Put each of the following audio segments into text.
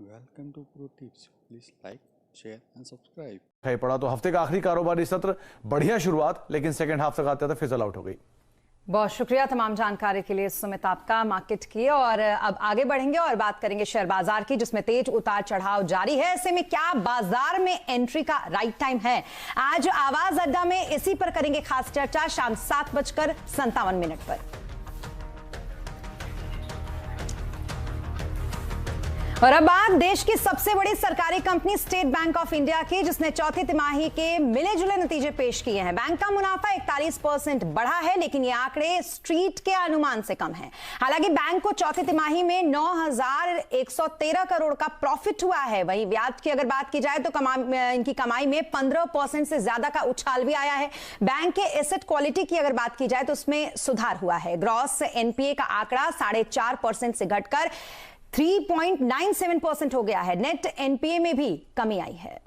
Welcome to pro tips. Please like, share and subscribe. दिखाई पड़ा तो हफ्ते का आखिरी कारोबारी सत्र बढ़िया शुरुआत, लेकिन सेकंड हाफ तक आते आते फिजल आउट हो गई। बहुत शुक्रिया तमाम जानकारी के लिए सुमित आपका मार्केट की। और अब आगे बढ़ेंगे और बात करेंगे शेयर बाजार की, जिसमें तेज उतार चढ़ाव जारी है। ऐसे में क्या बाजार में एंट्री का राइट टाइम है? आज आवाज अड्डा में इसी पर करेंगे खास चर्चा शाम 7:57 पर। और अब बात देश की सबसे बड़ी सरकारी company state bank of India की, जिसने चौथी तिमाही के मिले जुले नतीजे पेश किए हैं। बैंक का मुनाफा 41% बढ़ा है, लेकिन ये आंकड़े स्ट्रीट के अनुमान से कम हैं। हालांकि बैंक को चौथी तिमाही में 9,113 करोड़ का प्रॉफिट हुआ है। वहीं ब्याज की अगर बात की जाए तो इनकी कमाई में 15% से ज्यादा का उछाल भी आया है। बैंक के एसेट क्वालिटी की अगर बात की जाए तो उसमें सुधार हुआ है। ग्रॉस एनपीए का आंकड़ा 4.5% से घटकर 3.97% हो गया है। नेट एनपीए में भी कमी आई है।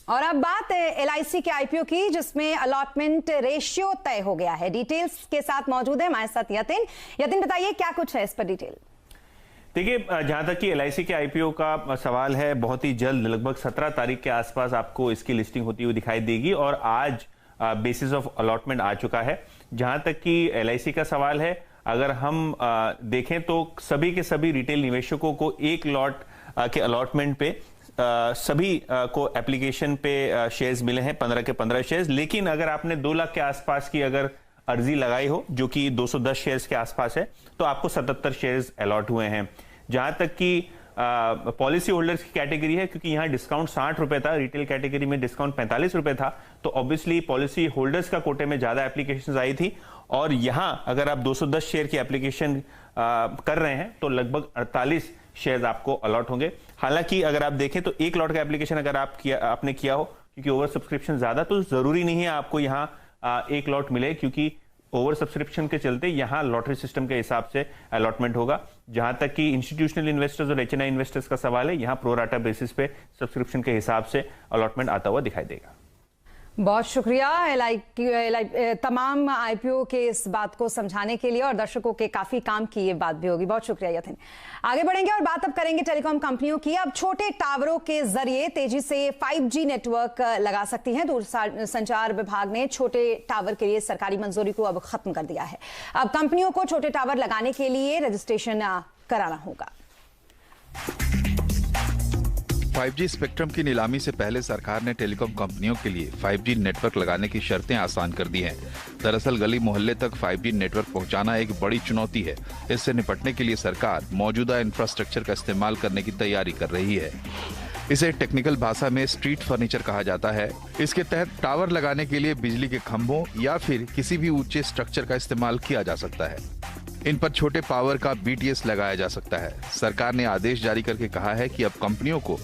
और अब बात एलआईसी के आईपीओ की, जिसमें अलॉटमेंट रेशियो तय हो गया है। डिटेल्स के साथ मौजूद है हमारे साथ यतिन बताइए क्या कुछ है इस पर डिटेल। देखिए, जहां तक कि एलआईसी के आईपीओ का सवाल है, बहुत ही जल्द लगभग 17 तारीख के आसपास आपको इसकी लिस्टिंग होती हुई दिखाई देगी। और आज बेसिस ऑफ अलॉटमेंट आ चुका है। जहां तक कि एलआईसी का सवाल है, अगर हम देखें तो सभी के सभी रिटेल निवेशकों को एक लॉट के अलॉटमेंट पे सभी को एप्लीकेशन पे शेयर्स मिले हैं, 15 के 15 शेयर्स। लेकिन अगर आपने 2 लाख के आसपास की अगर अर्जी लगाई हो, जो कि 210 शेयर्स के आसपास है, तो आपको 77 शेयर्स अलॉट हुए हैं। जहां तक कि पॉलिसी होल्डर्स की कैटेगरी है, क्योंकि यहां डिस्काउंट 60 रुपए था, रिटेल कैटेगरी में डिस्काउंट 45 रुपए था, तो ऑब्वियसली पॉलिसी होल्डर्स का कोटे में ज्यादा एप्लीकेशंस आई थी। और यहां अगर आप 210 शेयर की एप्लीकेशन कर रहे हैं तो लगभग 48 शेयर्स आपको अलॉट होंगे। हालांकि अगर आप देखें तो एक लॉट का एप्लीकेशन अगर आपने किया हो, क्योंकि ओवर सब्सक्रिप्शन ज्यादा, तो जरूरी नहीं है आपको यहां एक लॉट मिले, क्योंकि ओवर सब्सक्रिप्शन के चलते यहां लॉटरी सिस्टम के हिसाब से अलॉटमेंट होगा। जहां तक कि इंस्टीट्यूशनल इन्वेस्टर्स और एचएनआई इन्वेस्टर्स का सवाल है, यहां प्रो राटा बेसिस पे सब्सक्रिप्शन के हिसाब से अलॉटमेंट आता हुआ दिखाई देगा। बहुत शुक्रिया तमाम आईपीओ के इस बात को समझाने के लिए, और दर्शकों के काफी काम की ये बात भी होगी। बहुत शुक्रिया यतिन। आगे बढ़ेंगे और बात अब करेंगे टेलीकॉम कंपनियों की। अब छोटे टावरों के जरिए तेजी से 5G नेटवर्क लगा सकती हैं। दूरसंचार विभाग ने छोटे टावर के लिए सरकारी मंजूरी को अब खत्म कर दिया है। अब कंपनियों को छोटे टावर लगाने के लिए रजिस्ट्रेशन कराना होगा। 5G स्पेक्ट्रम की नीलामी से पहले सरकार ने टेलीकॉम कंपनियों के लिए 5G नेटवर्क लगाने की शर्तें आसान कर दी हैं। दरअसल गली मोहल्ले तक 5G नेटवर्क पहुंचाना एक बड़ी चुनौती है। इससे निपटने के लिए सरकार मौजूदा इंफ्रास्ट्रक्चर का इस्तेमाल करने की तैयारी कर रही है। इसे टेक्निकल भाषा में स्ट्रीट फर्नीचर कहा जाता है। इसके तहत टावर लगाने के लिए बिजली के खंभों या फिर किसी भी ऊंचे स्ट्रक्चर का इस्तेमाल किया जा सकता है। इन पर छोटे पावर का BTS लगाया जा सकता है। सरकार ने आदेश जारी करके कहा है कि अब कंपनियों को